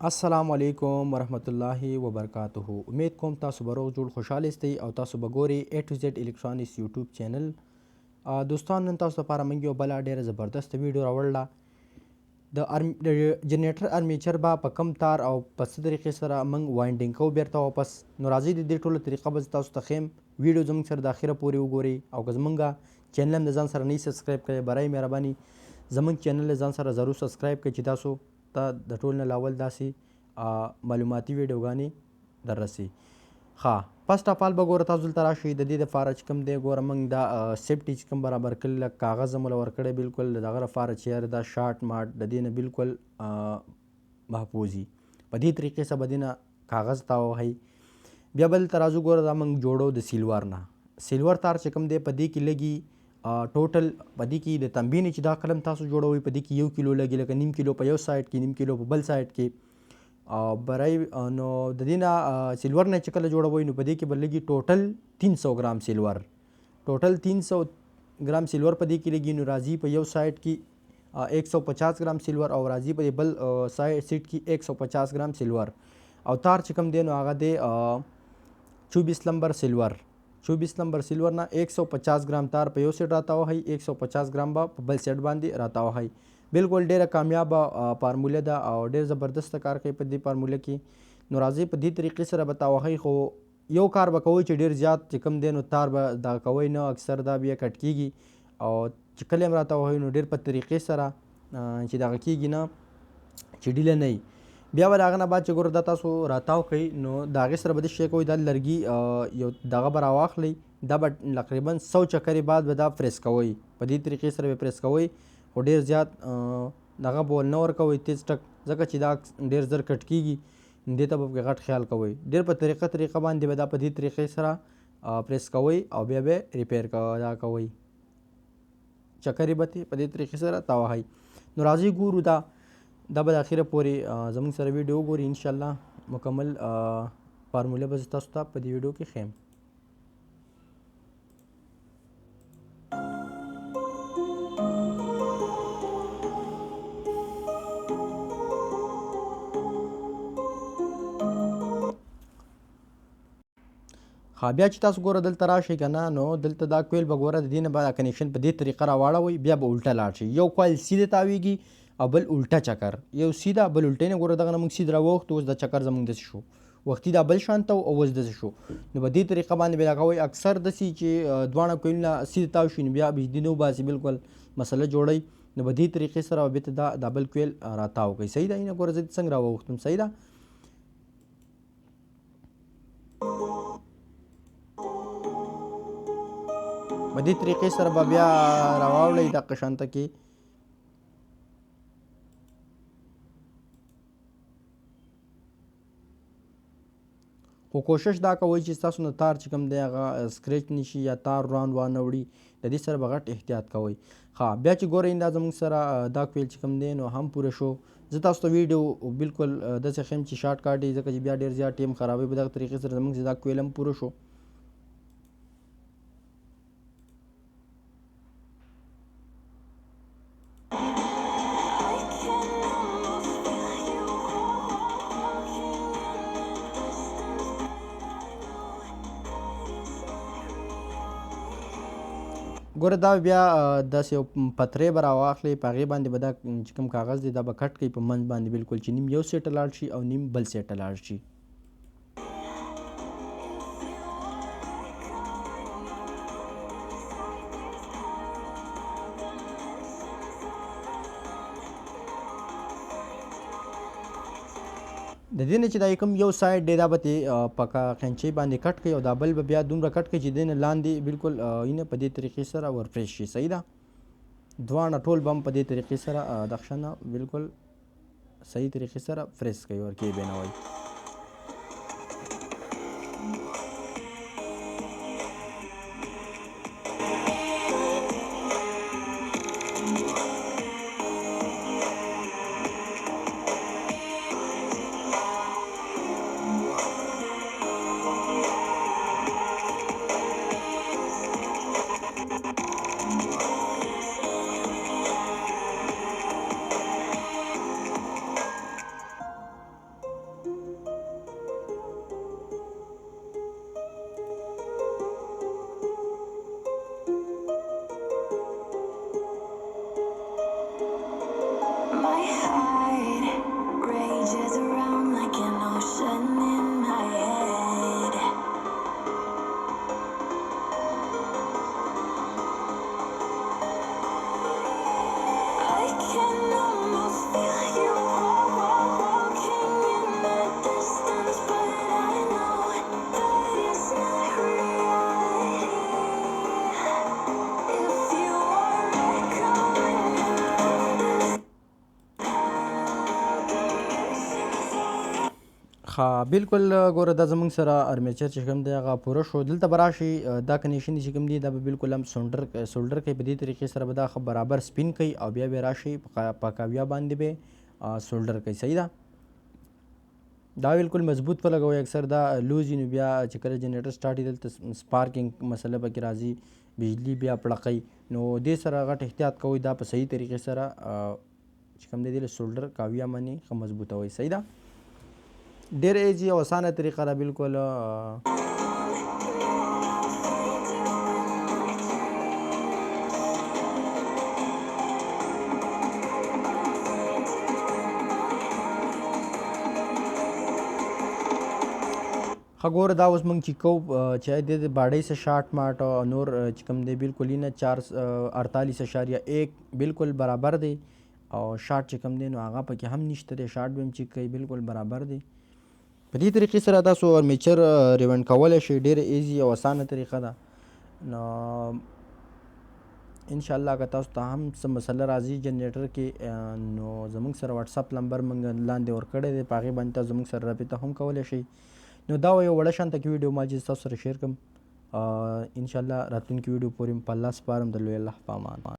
السلام علیکم ورحمت الله وبرکاته. امید کوم تاسو به روغ جوړ خوشحاله استئ او تاسو به ګورئ A to Z الکترونیکس یوټیوب چینل. دوستان نن تاسو لپاره موږ یو بله ډېره زبردست ویډیو راوړله. د جنریټر ارمیچر به په کم تار او په څه طریقې سره موږ وایډینګ کوو بیرته واپس. نو راځئ د دې ټوله طریقه به تاسو ته ښیم. ویډیو زموږ سره د اخره پورې وګورئ او که زموږ چینل هم د ځان سره نه سبسکرایب کړئ برای مهرباني زموږ چینل ځان سره ضرور سبسکرایب کړئ چې تاسو ته د ټول نه لاول داسې معلوماتي ویډیوګانې در رسي. فرسټ اف آل به ګوره تاسو دلته راشئ. د دې دپاره چې کوم دی ګوره موږ دا سیفټي چې کوم برابر کړي لږ کاغذ هم له ورکړی بالکل د دغه لپاره چې یاره دا شارټ ماټ د دې نه بالکل محفوظ وي. په دې طریقې سره به دې نه کاغذ تاوهئ. بیا به دلته راځو ګوره دا موږ جوړو د سیلور نه. سیلور تار چې کوم دی په دې کې لګي ټوټل په دې کې د تنبیه نه چې دا قلم تاسو جوړوئ په دې کې 1 کیلو لګي لکه نیم کیلو په یو سایډ کې نیم کیلو په بل سایډ کې برای نو د دې نه سیلور نه چې کله جوړوئ نو په دې کې به لګي ټوټل 300 ګرام سیلور. ټوټل 300 ګرام سیلور په دې کې لګي. نو راځي په یو سایډ کې 150 ګرام سیلور او راځي په بل سایډ کې 150 ګرام سیلور. او تار چې کوم دی نو هغه دی 24 نمبر سیلور. 24 نمبر سیلور نه 150 ګرام تار په یو سیټ راتاوهئ 150 ګرام به په بل سیټ باندې راتاوهئ. بالکل ډیره کامیابه فارموله ده او ډیر زبردست کار کوي په دې فارموله کې. نو راځئ په دې طریقې سره به تاوهئ خو یو کار به کوئ چې ډیر زیات چې کوم دی نو تار به دغه کوئ نه اکثر دا بیا کټ کیږي او چې کله هم راتاوهئ نو ډیر په طریقې سره چې دغه کیږي نه چې ډیله نه وي. بیا به د هغه نه بعد چې ګوره دا تاسو راتاو کوئ نو د هغې سره به داسې شی کوئ دا لرګي یو دغه به راواخلئ دا به تقریبا 100 چکرې بعد به دا پریس کوئ. په دې طریقې سره به پریس کوئ خو ډېر زیات دغه به ول نه ورکوئ تیز ټک ځکه چې دا ډېر زر کټ کیږي. دې ته به پکې غټ خیال کوئ. ډېر په طریقه باندې به دا په دې طریقې سره پریس کوئ او بیا به ریپیر دا کوئ چکرې به په دې طریقې سره تاوهئ. نو راځئ ګورو دا به د اخره پورې زموږ سره ویډیو وګورئ. انشاءالله مکمل فارموله به زه تاسو ته په دې ویډیو کې ښیم. بیا چې تاسو ګوره دلته راشئ که نه نو دلته دا کویل به ګوره د دې نه به کنیکشن په دې طریقه راواړوئ بیا به الټه لاړ شئ. یو کویل سیده تاویږي او بل الټه چکر. یو سیده بل الټه نه ګوره دغه نه موږ سید راووختو اوس دا چکر زموږ داسې شو وختي دا بل شانته او اوس داسې شو. نو په دې طریقه باندې به لګوئ. اکثر داسې چې دواړه کویلونه سیده تاو شي نو بیا بجلي نه وباسي بالکل مسله جوړوي. نو په دې طریقې سره بېرته دا بل کویل راتاو کوئ. صحیح ده. نه ګوره زه څنګه راووختم. صحیح ده. په دې طریقې سره به بیا راواوړئ دغه شانته کې. خو کوشش دا کوئ چې ستاسو نه تار چې کوم دی هغه سکریچ نه شي یا تار روان وانه وړي. د دې سره به غټ احتیاط کوئ. بیا چې ګورئ دا زموږ سره دا کویل چې کوم دی نو هم پوره شو. زه تاسو ته ویډیو بالکل داسې ښیم چې شارټ کاټ ځکه چې بیا ډېر زیات ټیم خرابوي. په دغه طریقې سره زموږ دا کویل هم پوره شو. ګوره دا بیا داسې یو پترې به راواخلئ په هغې باندې به دا چې کوم کاغذ دی دا به کټ کړئ په منځ باندې بالکل چې نیم یو سیټه لاړ شي او نیم بل سیټه لاړ شي. د دې نه چې دا کوم یو سایډ دی دا به په قینچۍ باندې کټ کړئ او دا بل به بیا دومره کټ کړئ چې دې نه لاندې بالکل په دې طریقې سره ورفریش شي. صحیح ده. دواړه ټول به هم په دې طریقې سره دغه شانه بالکل صحیح طریقې سره فریش کوئ ورکې بینوئ. ها بالکل ګوره دا زموږ سره ارمیچر چې کوم دی هغه پوره شو. دلته به راشي دا کنیشن چې کوم دی دا به بالکل هم سولډر کوي. په دې طریقې سره به دا ښه برابر سپین کوي او بیا به راشي په کاویا باندې به سولډر کوي. صحیح ده. دا بالکل مضبوط ولګوئ. اکثر دا لوز وي نو بیا چې کله جنریټر سټارټ وي دلته سپارکینګ مسله پکې راځي، بجلي بیا پړقوي. نو دې سره غټ احتیاط کوئ دا په صحیح طریقې سره چې کوم دی دې له سولډر کاویا باندې ښه مضبوطوئ. صحیح ده. ډېر ایزي او اسانه طریقه ده بالکل. ښه ګوره دا اوس موږ چې کوو چې د باډۍ سه شاټ ماټ او نور چې کوم دی بالکل نه 448.1 بالکل برابر دی او شاټ چې کوم دی نو هغه پکې هم نشته دی. شاټ به هم چیک کوي بالکل برابر دی. په دې طریقې سره تاسو ارمیچر ریونډ کولی شئ. ډېره ایزي او اسانه طریقه ده. نو انشاءالله که تاسو ته هم څه مسله راځي جنریټر کې نو زموږ سره واتساپ نمبر موږ لاندې ورکړی دی، په هغې باندې تاسو زموږ سره رابطه هم کولی شئ. نو دا یو وړه شانته کې ویډیو ما چې تاسو سره شیر کړم. انشاءالله راتلونکي ویډیو پورې په الله سپارم. د لوی الله په امان.